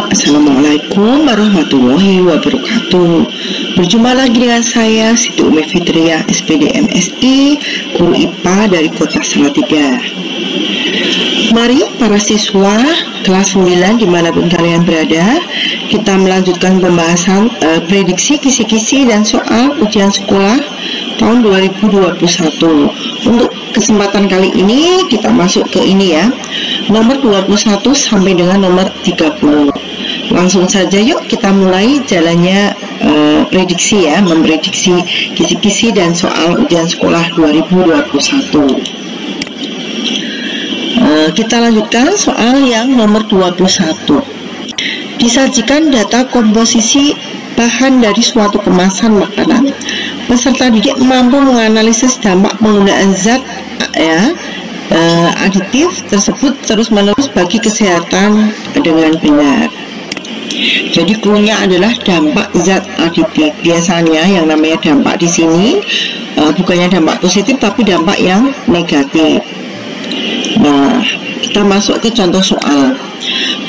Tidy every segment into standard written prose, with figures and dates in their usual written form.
Assalamualaikum warahmatullahi wabarakatuh. Berjumpa lagi dengan saya Siti Umi Fitriah, SPD MSI, guru IPA dari Kota Salatiga. Mari para siswa kelas 9 dimanapun kalian berada, kita melanjutkan pembahasan prediksi kisi-kisi dan soal ujian sekolah tahun 2021. Untuk kesempatan kali ini kita masuk ke ini ya, nomor 21 sampai dengan nomor 30. Langsung saja yuk kita mulai jalannya prediksi ya, memprediksi kisi-kisi dan soal ujian sekolah 2021. Kita lanjutkan soal yang nomor 21. Disajikan data komposisi bahan dari suatu kemasan makanan. Peserta didik mampu menganalisis dampak penggunaan zat aditif tersebut terus-menerus bagi kesehatan dengan benar. Jadi clue-nya adalah dampak zat aditif. Biasanya yang namanya dampak di sini bukannya dampak positif tapi dampak yang negatif. Nah, kita masuk ke contoh soal.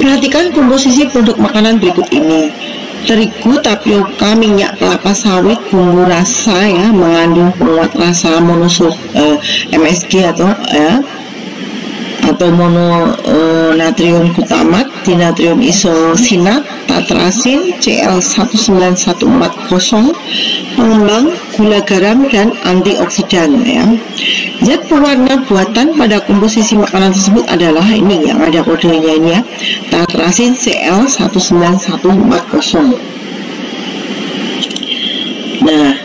Perhatikan komposisi produk makanan berikut ini. Terigu, tapioka, minyak kelapa sawit, bumbu rasa ya, mengandung penguat rasa MSG atau mononatrium glutamat, dinatrium isosinat, tatrasin, Cl1914, pengembang, gula garam dan antioksidan ya. Zat pewarna buatan pada komposisi makanan tersebut adalah ini yang ada kodenya ini ya, tatrasin Cl1914. Nah,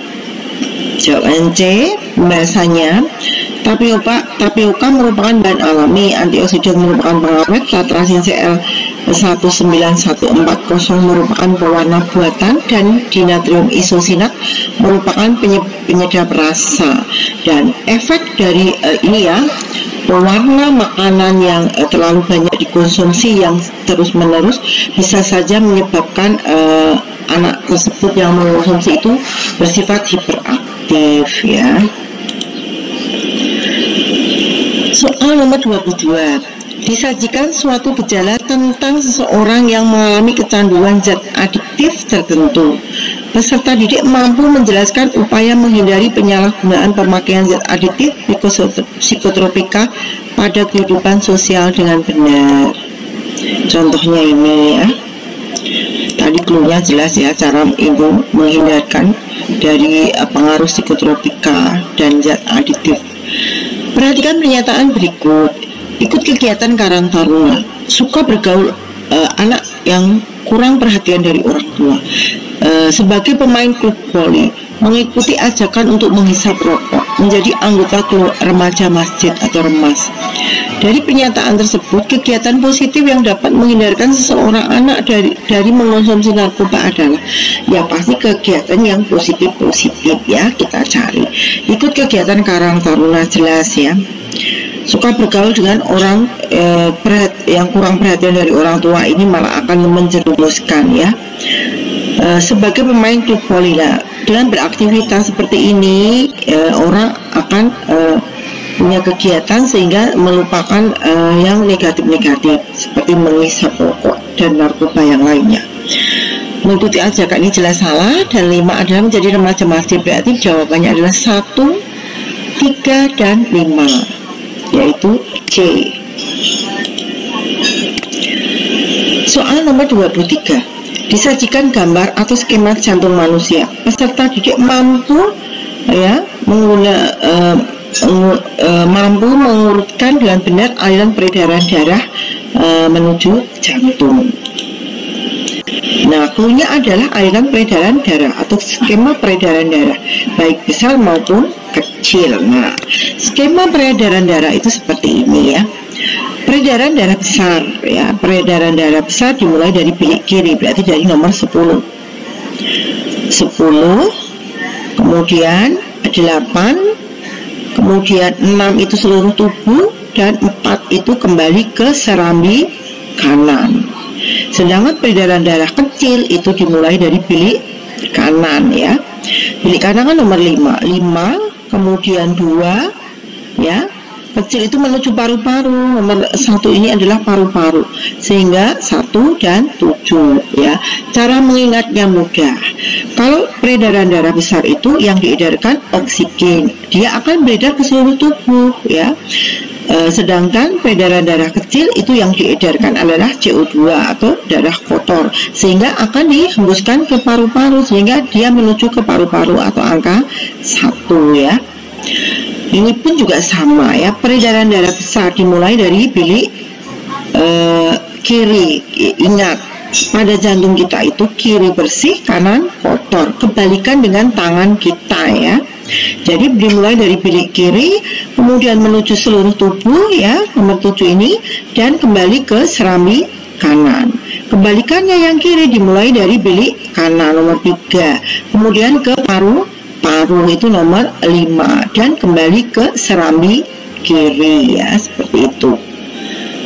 jawaban C bahasanya tapioka merupakan bahan alami, antioksidan merupakan pengawet, tatrasin Cl1914 merupakan pewarna buatan, dan dinatrium isosinat merupakan penyedap rasa. Dan efek dari ini ya, pewarna makanan yang terlalu banyak dikonsumsi yang terus-menerus bisa saja menyebabkan anak tersebut yang mengonsumsi itu bersifat hiperaktif ya. Soal nomor 22. Disajikan suatu gejala tentang seseorang yang mengalami kecanduan zat adiktif tertentu. Peserta didik mampu menjelaskan upaya menghindari penyalahgunaan pemakaian zat adiktif psikotropika pada kehidupan sosial dengan benar. Contohnya ini ya. Tadi clue-nya jelas ya, cara itu menghindarkan dari pengaruh psikotropika dan zat adiktif. Perhatikan pernyataan berikut. Ikut kegiatan Karang Taruna. Suka bergaul anak yang kurang perhatian dari orang tua. Sebagai pemain klub voli, mengikuti ajakan untuk menghisap rokok, menjadi anggota klub remaja masjid atau remas. Dari pernyataan tersebut, kegiatan positif yang dapat menghindarkan seseorang anak dari mengonsumsi narkoba adalah ya pasti kegiatan yang positif ya, kita cari. Ikut kegiatan Karang Taruna jelas ya. Suka bergaul dengan orang yang kurang perhatian dari orang tua, ini malah akan menjerumuskan ya. Sebagai pemain klub voli, dengan beraktivitas seperti ini orang akan punya kegiatan sehingga melupakan yang negatif-negatif seperti menghisap rokok dan narkoba yang lainnya. Mengikuti ajakan ini jelas salah. Dan 5 adalah menjadi remaja masjid. Berarti jawabannya adalah 1, 3, dan 5, yaitu C. Soal nomor 23. Disajikan gambar atau skema jantung manusia. Peserta didik mampu ya mampu mengurutkan dengan benar aliran peredaran darah menuju jantung. Nah, clue-nya adalah aliran peredaran darah atau skema peredaran darah, baik besar maupun kecil. Nah, skema peredaran darah itu seperti ini ya. Peredaran darah besar ya, peredaran darah besar dimulai dari bilik kiri, berarti dari nomor 10, kemudian 8, kemudian 6 itu seluruh tubuh, dan 4 itu kembali ke serambi kanan. Sedangkan peredaran darah kecil itu dimulai dari bilik kanan ya. Bilik kanan kan nomor 5, kemudian 2 ya, kecil itu menuju paru-paru. Nomor 1 ini adalah paru-paru, sehingga 1 dan 7 ya. Cara mengingatnya mudah. Kalau peredaran darah besar itu yang diedarkan oksigen, dia akan beredar ke seluruh tubuh ya. Sedangkan peredaran darah kecil itu yang diedarkan adalah CO2 atau darah kotor, sehingga akan dihembuskan ke paru-paru, sehingga dia menuju ke paru-paru atau angka 1 ya. Ini pun juga sama ya, peredaran darah besar dimulai dari bilik kiri. Ingat, pada jantung kita itu kiri bersih, kanan kotor, kebalikan dengan tangan kita ya. Jadi dimulai dari bilik kiri, kemudian menuju seluruh tubuh ya, nomor 7 ini, dan kembali ke serambi kanan. Kebalikannya yang kiri dimulai dari bilik kanan, nomor 3, kemudian ke paru itu nomor 5, dan kembali ke serambi kiri ya, seperti itu.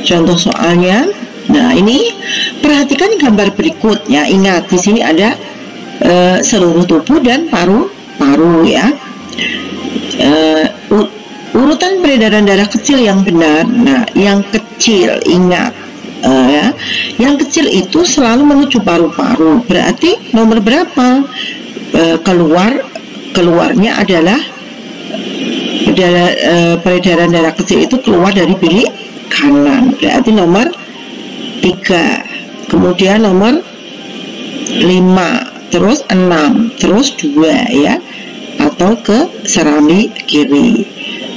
Contoh soalnya. Nah, ini perhatikan gambar berikutnya. Ingat, di sini ada seluruh tubuh dan paru-paru ya. Urutan peredaran darah kecil yang benar. Nah, yang kecil ingat ya, yang kecil itu selalu menuju paru-paru. Berarti nomor berapa? Keluarnya adalah peredaran darah kecil itu keluar dari bilik kanan. Berarti nomor 3, kemudian nomor 5, terus 6, terus 2 ya, atau ke serambi kiri.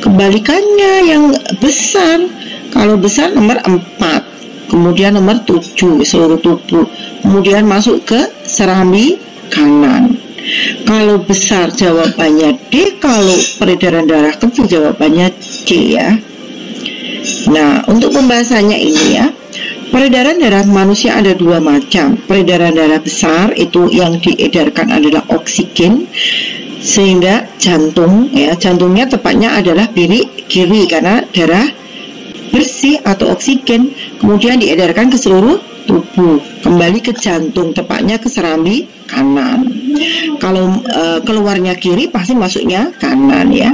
Kebalikannya yang besar, kalau besar nomor 4, kemudian nomor 7 seluruh tubuh, kemudian masuk ke serambi kanan. Kalau besar jawabannya D, kalau peredaran darah kecil jawabannya C ya. Nah, untuk pembahasannya ini ya, peredaran darah manusia ada 2 macam. Peredaran darah besar itu yang diedarkan adalah oksigen, sehingga jantung ya, jantungnya tepatnya adalah bilik kiri karena darah bersih atau oksigen, kemudian diedarkan ke seluruh tubuh, kembali ke jantung, tepatnya ke serambi kanan. Kalau keluarnya kiri pasti masuknya kanan ya.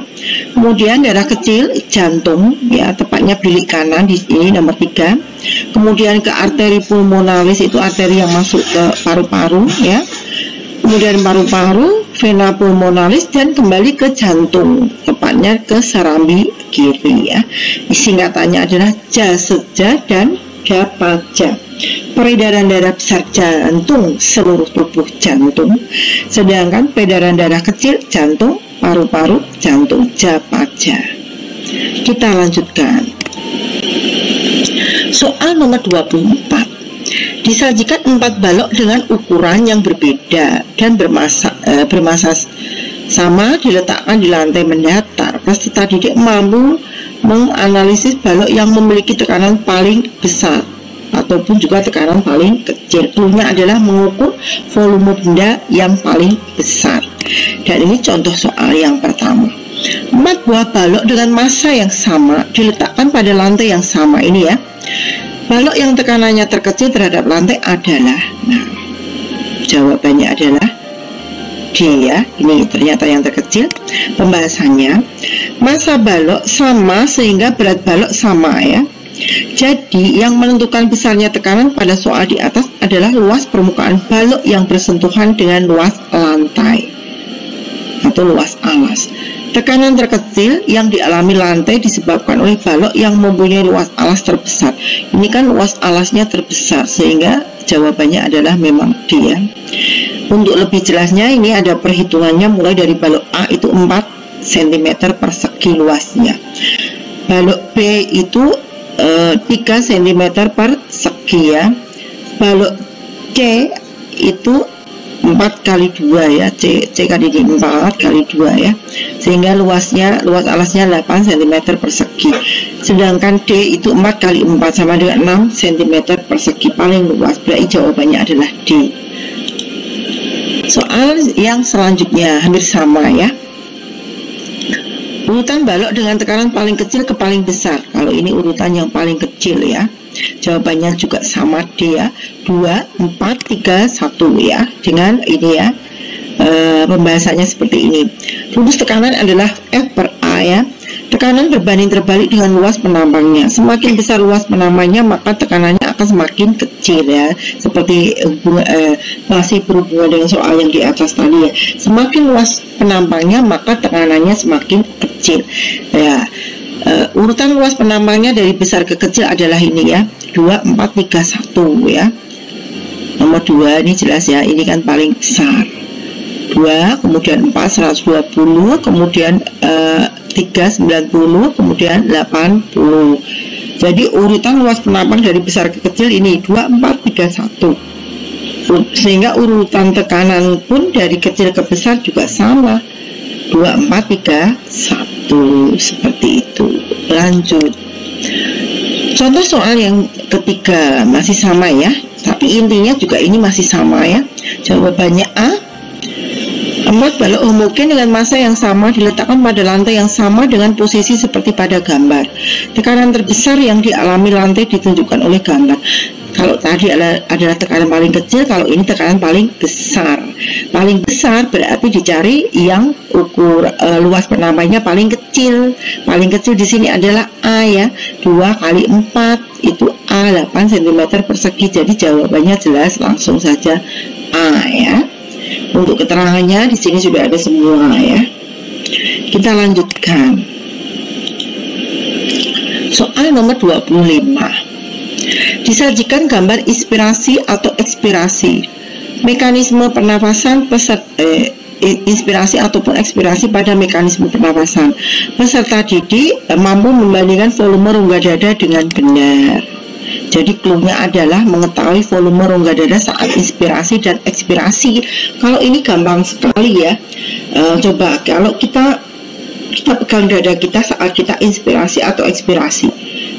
Kemudian darah kecil jantung ya, tepatnya bilik kanan, di sini nomor 3. Kemudian ke arteri pulmonalis, itu arteri yang masuk ke paru-paru ya. Kemudian paru-paru, vena pulmonalis, dan kembali ke jantung, tepatnya ke serambi kiri ya. Singkatannya adalah JASEJA dan DAPAJA. Peredaran darah besar jantung, seluruh tubuh jantung, sedangkan peredaran darah kecil jantung, paru-paru, jantung, JAPAJA. Kita lanjutkan. Soal nomor 24. Disajikan 4 balok dengan ukuran yang berbeda dan bermassa sama diletakkan di lantai mendatar. Peserta didik mampu menganalisis balok yang memiliki tekanan paling besar ataupun juga tekanan paling kecil. Cluenya adalah mengukur volume benda yang paling besar. Dan ini contoh soal yang pertama. 4 buah balok dengan massa yang sama diletakkan pada lantai yang sama. Ini ya. Balok yang tekanannya terkecil terhadap lantai adalah, nah, jawabannya adalah D ya. Ini ternyata yang terkecil. Pembahasannya, massa balok sama sehingga berat balok sama ya. Jadi yang menentukan besarnya tekanan pada soal di atas adalah luas permukaan balok yang bersentuhan dengan luas lantai atau luas alas. Tekanan terkecil yang dialami lantai disebabkan oleh balok yang mempunyai luas alas terbesar. Ini kan luas alasnya terbesar, sehingga jawabannya adalah memang D ya. Untuk lebih jelasnya, ini ada perhitungannya mulai dari balok A itu 4 cm persegi luasnya. Balok B itu 3 cm persegi ya. Balok C itu 4 kali 2 ya, C kali D 4 kali 2 ya, sehingga luas alasnya 8 cm persegi. Sedangkan D itu 4 kali 4 sama dengan 6 cm persegi, paling luas. Berarti jawabannya adalah D. Soal yang selanjutnya hampir sama ya. Urutan balok dengan tekanan paling kecil ke paling besar. Kalau ini urutan yang paling kecil ya, jawabannya juga sama D ya, 2, 4, 3, 1 ya. Dengan ini ya, pembahasannya seperti ini. Rumus tekanan adalah F per A ya. Tekanan berbanding terbalik dengan luas penampangnya. Semakin besar luas penampangnya, maka tekanannya akan semakin kecil ya. Seperti masih berhubungan dengan soal yang di atas tadi ya. Semakin luas penampangnya, maka tekanannya semakin kecil. Ya. Urutan luas penampangnya dari besar ke kecil adalah ini ya. 2, 4, 3, 1 ya. Nomor 2 ini jelas ya, ini kan paling besar. 2, kemudian 4, 120, kemudian 3, 90, kemudian 80. Jadi urutan luas penampang dari besar ke kecil ini 2, 4, 3, 1. Sehingga urutan tekanan pun dari kecil ke besar juga sama, 2, 4, 3, 1. Seperti itu. Lanjut. Contoh soal yang ketiga masih sama ya, tapi intinya juga ini masih sama ya. Jawabannya A. 4 balok homogen dengan massa yang sama diletakkan pada lantai yang sama dengan posisi seperti pada gambar. Tekanan terbesar yang dialami lantai ditunjukkan oleh gambar. Kalau tadi adalah tekanan paling kecil, kalau ini tekanan paling besar. Paling besar berarti dicari yang luas penampangnya paling kecil. Paling kecil di sini adalah A ya. 2 kali 4 itu A, 8 cm persegi. Jadi jawabannya jelas, langsung saja A ya. Untuk keterangannya di sini sudah ada semua ya. Kita lanjutkan. Soal nomor 25. Disajikan gambar inspirasi atau ekspirasi. Mekanisme pernafasan inspirasi ataupun ekspirasi pada mekanisme pernafasan. Peserta didik mampu membandingkan volume rongga dada dengan benar. Jadi clue-nya adalah mengetahui volume rongga dada saat inspirasi dan ekspirasi. Kalau ini gampang sekali ya. Coba kalau kita pegang dada kita saat kita inspirasi atau ekspirasi.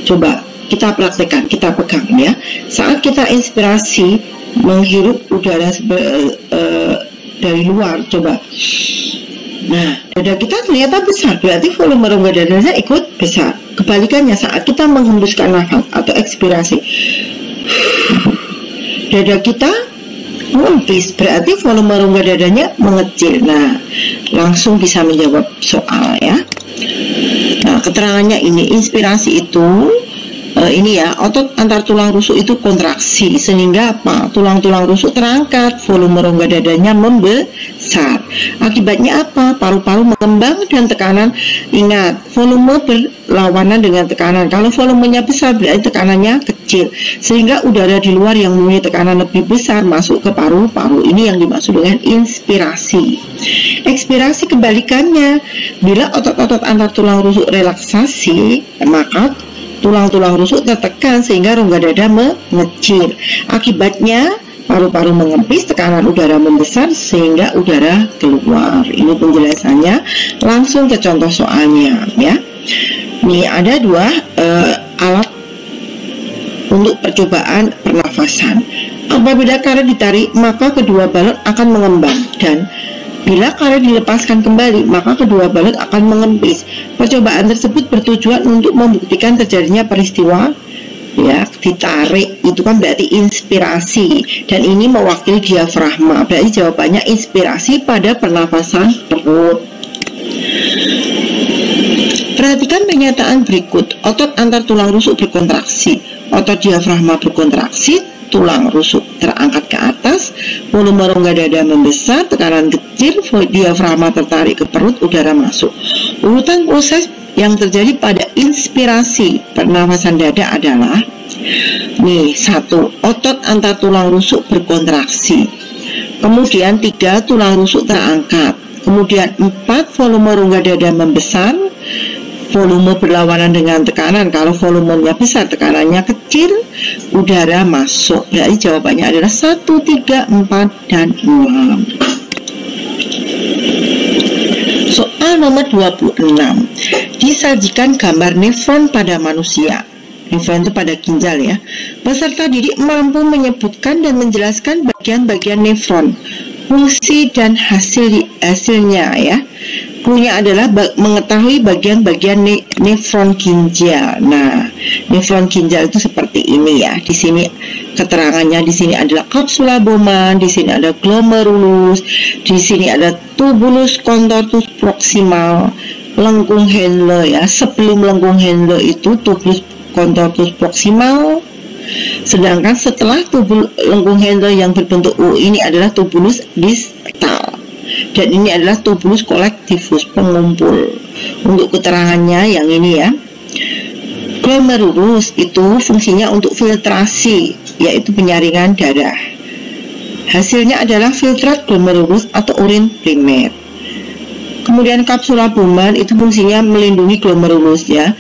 Coba kita praktekkan, kita pegang ya. Saat kita inspirasi, menghirup udara dari luar, coba. Nah, dada kita ternyata besar, berarti volume rongga dadanya ikut besar. Kebalikannya, saat kita menghembuskan nafas atau ekspirasi, dada kita mengempis, berarti volume rongga dadanya mengecil. Nah, langsung bisa menjawab soal ya. Nah, keterangannya ini, inspirasi itu ini ya, otot antar tulang rusuk itu kontraksi, sehingga apa? Tulang-tulang rusuk terangkat, volume rongga dadanya membesar. Akibatnya apa? Paru-paru mengembang dan tekanan. Ingat, volume berlawanan dengan tekanan. Kalau volumenya besar berarti tekanannya kecil, sehingga udara di luar yang memiliki tekanan lebih besar masuk ke paru-paru. Ini yang dimaksud dengan inspirasi. Ekspirasi kebalikannya, bila otot-otot antar tulang rusuk relaksasi, maka tulang-tulang rusuk tertekan sehingga rongga dada mengecil. Akibatnya paru-paru mengempis, tekanan udara membesar sehingga udara keluar. Ini penjelasannya. Langsung ke contoh soalnya ya. Ini ada dua alat untuk percobaan pernafasan. Apabila karet ditarik, maka kedua balon akan mengembang, dan bila karet dilepaskan kembali, maka kedua balon akan mengempis. Percobaan tersebut bertujuan untuk membuktikan terjadinya peristiwa ya, ditarik itu kan berarti inspirasi, dan ini mewakili diafragma. Berarti jawabannya inspirasi pada pernafasan perut. Perhatikan pernyataan berikut. Otot antar tulang rusuk berkontraksi, otot diafragma berkontraksi, tulang rusuk terangkat ke atas, volume rongga dada membesar, tekanan kecil, diafragma tertarik ke perut, udara masuk. Urutan proses yang terjadi pada inspirasi pernafasan dada adalah nih, 1. Otot antar tulang rusuk berkontraksi, kemudian 3. Tulang rusuk terangkat, kemudian 4. Volume rongga dada membesar, volume berlawanan dengan tekanan. Kalau volumenya besar, tekanannya kecil, udara masuk. Berarti jawabannya adalah 1, 3, 4, dan 6. Soal nomor 26. Disajikan gambar nefron pada manusia. Nefron itu pada ginjal ya. Peserta didik mampu menyebutkan dan menjelaskan bagian-bagian nefron, fungsi dan hasilnya ya. Cluenya adalah mengetahui bagian-bagian nefron ginjal. Nah, nefron ginjal itu seperti ini ya. Di sini keterangannya, di sini adalah kapsula Bowman, di sini ada glomerulus, di sini ada tubulus contortus proximal, lengkung Henle ya. Sebelum lengkung Henle itu tubulus contortus proximal, sedangkan setelah tubulus lengkung Henle yang berbentuk U ini adalah tubulus distal, dan ini adalah tubulus collectivus, pengumpul. Untuk keterangannya yang ini ya, glomerulus itu fungsinya untuk filtrasi, yaitu penyaringan darah. Hasilnya adalah filtrat glomerulus atau urin primer. Kemudian kapsula Bowman itu fungsinya melindungi glomerulus ya.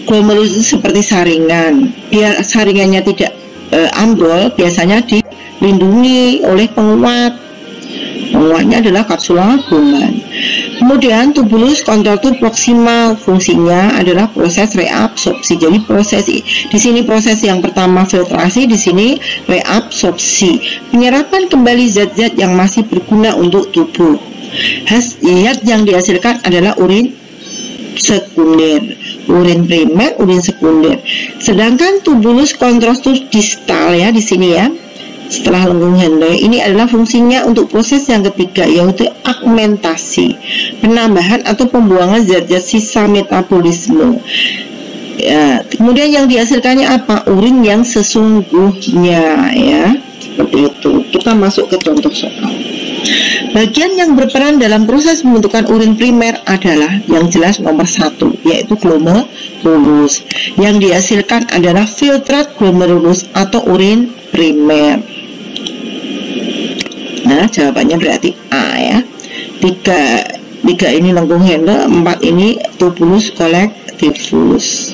Glomerulus itu seperti saringan. Biar saringannya tidak ambrol, biasanya dilindungi oleh penguat. Penguatnya adalah kapsula Bowman. Kemudian tubulus contortus proximal fungsinya adalah proses reabsorpsi. Jadi proses di sini proses yang pertama filtrasi, di sini reabsorpsi, penyerapan kembali zat-zat yang masih berguna untuk tubuh. Zat yang dihasilkan adalah urin sekunder, urin primer, urin sekunder. Sedangkan tubulus contortus distal ya di sini ya, setelah lengkung Henle ini adalah fungsinya untuk proses yang ketiga, yaitu augmentasi, penambahan atau pembuangan zat-zat sisa metabolisme ya. Kemudian yang dihasilkannya apa? Urin yang sesungguhnya ya, seperti itu. Kita masuk ke contoh soal. Bagian yang berperan dalam proses pembentukan urin primer adalah yang jelas nomor 1, yaitu glomerulus. Yang dihasilkan adalah filtrat glomerulus atau urin primer. Nah, jawabannya berarti A ya. 3 ini lengkung Henle, 4 ini tubulus collectivus.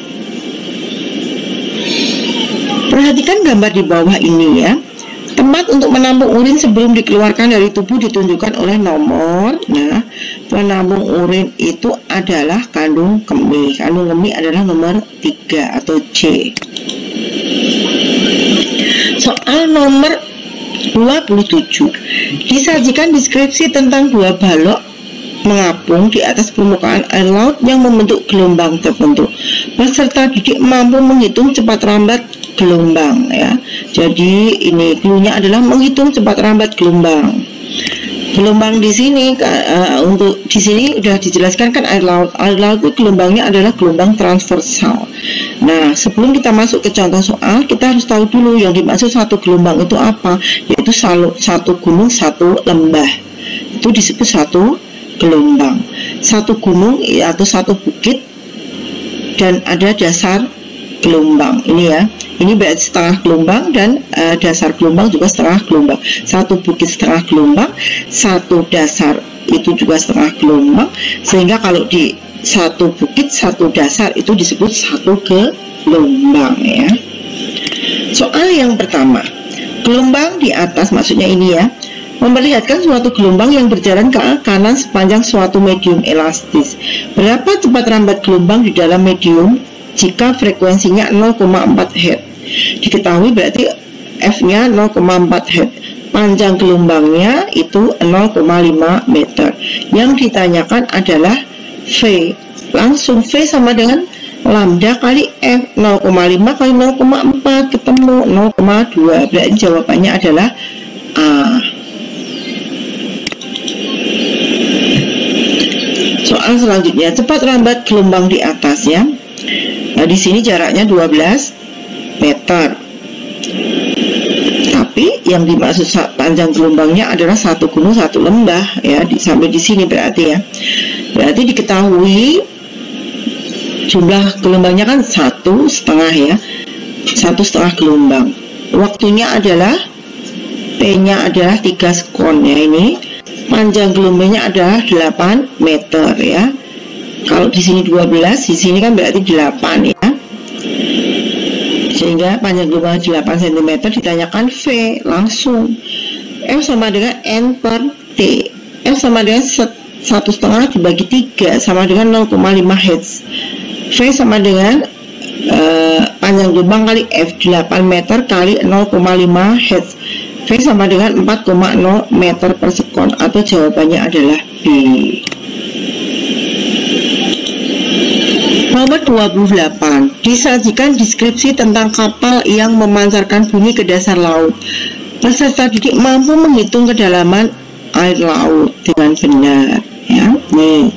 Perhatikan gambar di bawah ini ya. Tempat untuk menampung urin sebelum dikeluarkan dari tubuh ditunjukkan oleh nomor. Nah, penampung urin itu adalah kandung kemih. Kandung kemih adalah nomor 3 atau C. Soal nomor 27. Disajikan deskripsi tentang 2 balok mengapung di atas permukaan air laut yang membentuk gelombang tertentu. Peserta didik mampu menghitung cepat rambat gelombang ya. Jadi ini cluenya adalah menghitung cepat rambat gelombang. Gelombang di sini untuk di sini sudah dijelaskan kan air laut. Air laut itu gelombangnya adalah gelombang transversal. Nah, sebelum kita masuk ke contoh soal, kita harus tahu dulu yang dimaksud satu gelombang itu apa, yaitu satu gunung, satu lembah. Itu disebut satu gelombang. Satu gunung atau satu bukit dan ada dasar gelombang. Ini ya. Ini berarti setengah gelombang dan dasar gelombang juga setengah gelombang. Satu bukit setengah gelombang, satu dasar itu juga setengah gelombang. Sehingga kalau di satu bukit, satu dasar itu disebut satu gelombang ya. Soal yang pertama, gelombang di atas maksudnya ini ya, memperlihatkan suatu gelombang yang berjalan ke kanan sepanjang suatu medium elastis. Berapa cepat rambat gelombang di dalam medium jika frekuensinya 0,4 Hz? Diketahui berarti F-nya 0,4 Hz. Panjang gelombangnya itu 0,5 meter. Yang ditanyakan adalah V. Langsung V sama dengan lambda kali F. 0,5 kali 0,4 ketemu 0,2. Berarti jawabannya adalah A. Soal selanjutnya, cepat rambat gelombang di atas ya. Nah, di sini jaraknya 12 meter. Tapi yang dimaksud panjang gelombangnya adalah satu gunung, satu lembah ya. Sampai di sini berarti ya. Berarti diketahui jumlah gelombangnya kan 1,5 ya. 1,5 gelombang. Waktunya adalah P-nya adalah 3 sekon ya ini. Panjang gelombangnya adalah 8 meter ya. Kalau di sini 12, di sini kan berarti 8 ya. Sehingga panjang gelombang 8 cm. Ditanyakan V langsung. F sama dengan N per T. F sama dengan 1,5 dibagi 3 sama dengan 0,5 Hz. V sama dengan panjang gelombang kali F 8 meter kali 0,5 Hz. V sama dengan 4,0 meter per sekon, atau jawabannya adalah B. Nomor 28. Disajikan deskripsi tentang kapal yang memancarkan bunyi ke dasar laut. Peserta didik mampu menghitung kedalaman air laut dengan benar ya. Nih,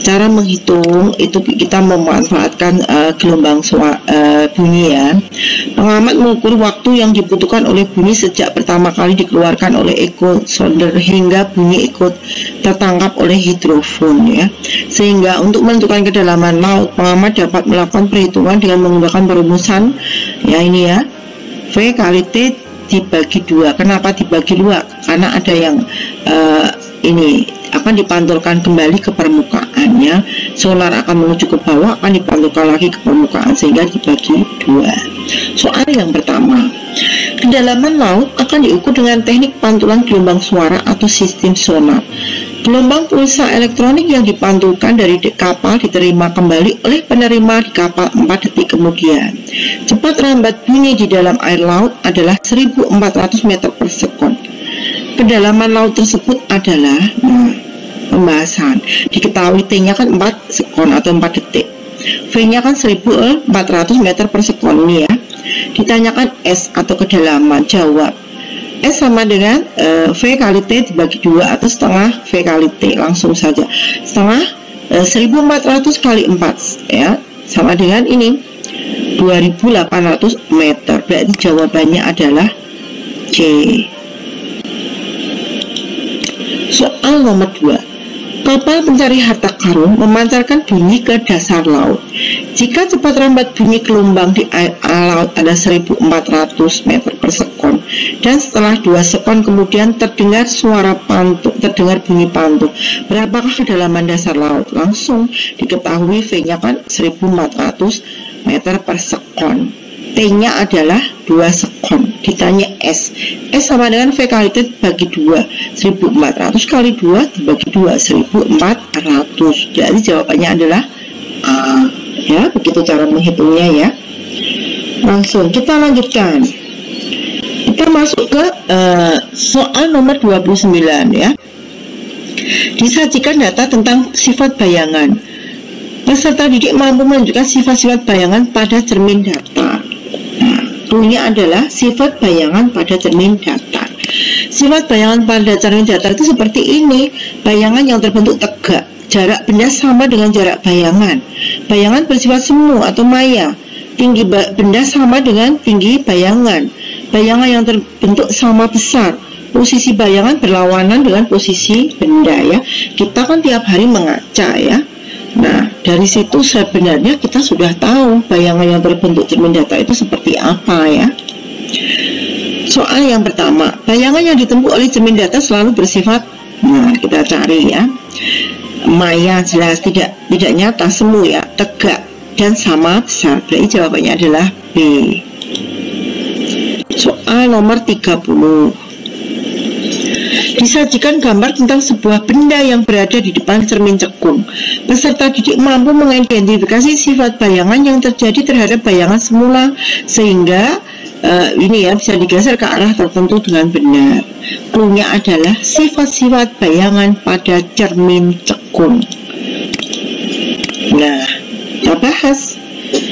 cara menghitung itu kita memanfaatkan gelombang bunyi ya. Pengamat mengukur waktu yang dibutuhkan oleh bunyi sejak pertama kali dikeluarkan oleh echo sounder hingga bunyi echo tertangkap oleh hidrofon ya. Sehingga untuk menentukan kedalaman laut, pengamat dapat melakukan perhitungan dengan menggunakan perumusan ya ini ya, V kali T dibagi 2. Kenapa dibagi 2? Karena ada yang ini akan dipantulkan kembali ke permukaannya, solar akan menuju ke bawah, akan dipantulkan lagi ke permukaan, sehingga dibagi 2. Soal yang pertama, kedalaman laut akan diukur dengan teknik pantulan gelombang suara atau sistem sonar. Gelombang pulsa elektronik yang dipantulkan dari kapal diterima kembali oleh penerima di kapal 4 detik kemudian. Cepat rambat bunyi di dalam air laut adalah 1400 meter per sekon. Kedalaman laut tersebut adalah pembahasan. Diketahui T-nya kan 4 sekon atau 4 detik. V-nya kan 1400 meter per sekon ini ya. Ditanyakan S atau kedalaman, jawab S sama dengan V kali T dibagi 2 atau setengah V kali T, langsung saja. Setengah 1400 kali 4 ya, sama dengan ini 2800 meter. Berarti jawabannya adalah C. Soal nomor 2, kapal pencari harta karun memancarkan bunyi ke dasar laut. Jika cepat rambat bunyi gelombang di air laut ada 1400 meter per sekon, dan setelah 2 sekon kemudian terdengar suara pantuk, terdengar bunyi pantuk, berapakah kedalaman dasar laut? Langsung diketahui V-nya kan 1400 meter per sekon. T-nya adalah 2 sekon. Ditanya S sama dengan V kali T dibagi 2. 1400 kali 2 dibagi 2, 1400. Jadi jawabannya adalah A. Ya, begitu cara menghitungnya ya. Langsung kita lanjutkan. Kita masuk ke soal nomor 29 ya. Disajikan data tentang sifat bayangan. Peserta didik mampu menunjukkan sifat-sifat bayangan pada cermin datar. Cluenya adalah sifat bayangan pada cermin datar. Sifat bayangan pada cermin datar itu seperti ini. Bayangan yang terbentuk tegak. Jarak benda sama dengan jarak bayangan. Bayangan bersifat semu atau maya. Tinggi benda sama dengan tinggi bayangan. Bayangan yang terbentuk sama besar. Posisi bayangan berlawanan dengan posisi benda ya. Kita kan tiap hari mengaca ya. Nah, dari situ sebenarnya kita sudah tahu bayangan yang terbentuk cermin datar itu seperti apa ya. Soal yang pertama, bayangan yang ditempuh oleh cermin datar selalu bersifat, nah kita cari ya, maya, jelas tidak nyata, semu ya, tegak dan sama besar. Berarti jawabannya adalah B. Soal nomor 30. Disajikan gambar tentang sebuah benda yang berada di depan cermin cekung. Peserta didik mampu mengidentifikasi sifat bayangan yang terjadi terhadap bayangan semula, sehingga ini ya bisa digeser ke arah tertentu dengan benar. Cluenya adalah sifat-sifat bayangan pada cermin cekung. Nah, kita bahas.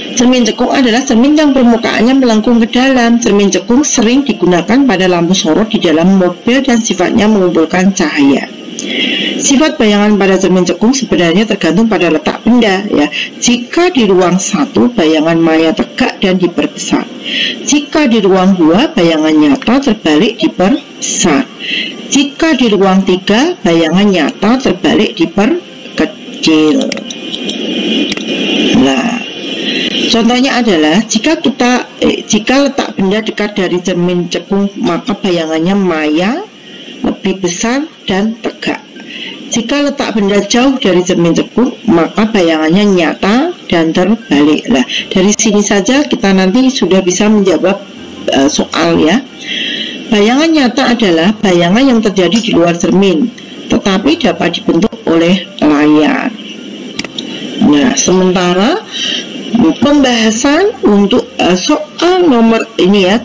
Cermin cekung adalah cermin yang permukaannya melengkung ke dalam. Cermin cekung sering digunakan pada lampu sorot di dalam mobil dan sifatnya mengumpulkan cahaya. Sifat bayangan pada cermin cekung sebenarnya tergantung pada letak benda ya. Jika di ruang 1, bayangan maya tegak dan diperbesar. Jika di ruang 2, bayangan nyata terbalik diperbesar. Jika di ruang 3, bayangan nyata terbalik diperkecil. Nah, contohnya adalah jika letak benda dekat dari cermin cekung, maka bayangannya maya, lebih besar dan tegak. Jika letak benda jauh dari cermin cekung, maka bayangannya nyata dan terbalik. Nah, dari sini saja kita nanti sudah bisa menjawab soal ya. Bayangan nyata adalah bayangan yang terjadi di luar cermin, tetapi dapat dibentuk oleh layar. Nah, sementara pembahasan untuk soal nomor ini ya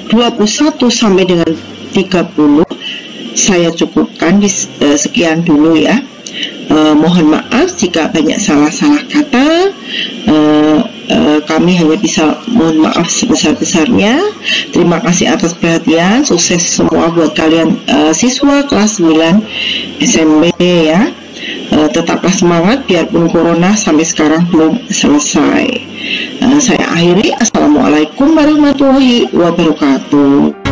21 sampai dengan 30 saya cukupkan di sekian dulu ya. Mohon maaf jika banyak salah-salah kata. Kami hanya bisa mohon maaf sebesar-besarnya. Terima kasih atas perhatian. Sukses semua buat kalian siswa kelas 9 SMP ya. Tetaplah semangat biarpun corona sampai sekarang belum selesai. Saya akhiri. Assalamualaikum warahmatullahi wabarakatuh.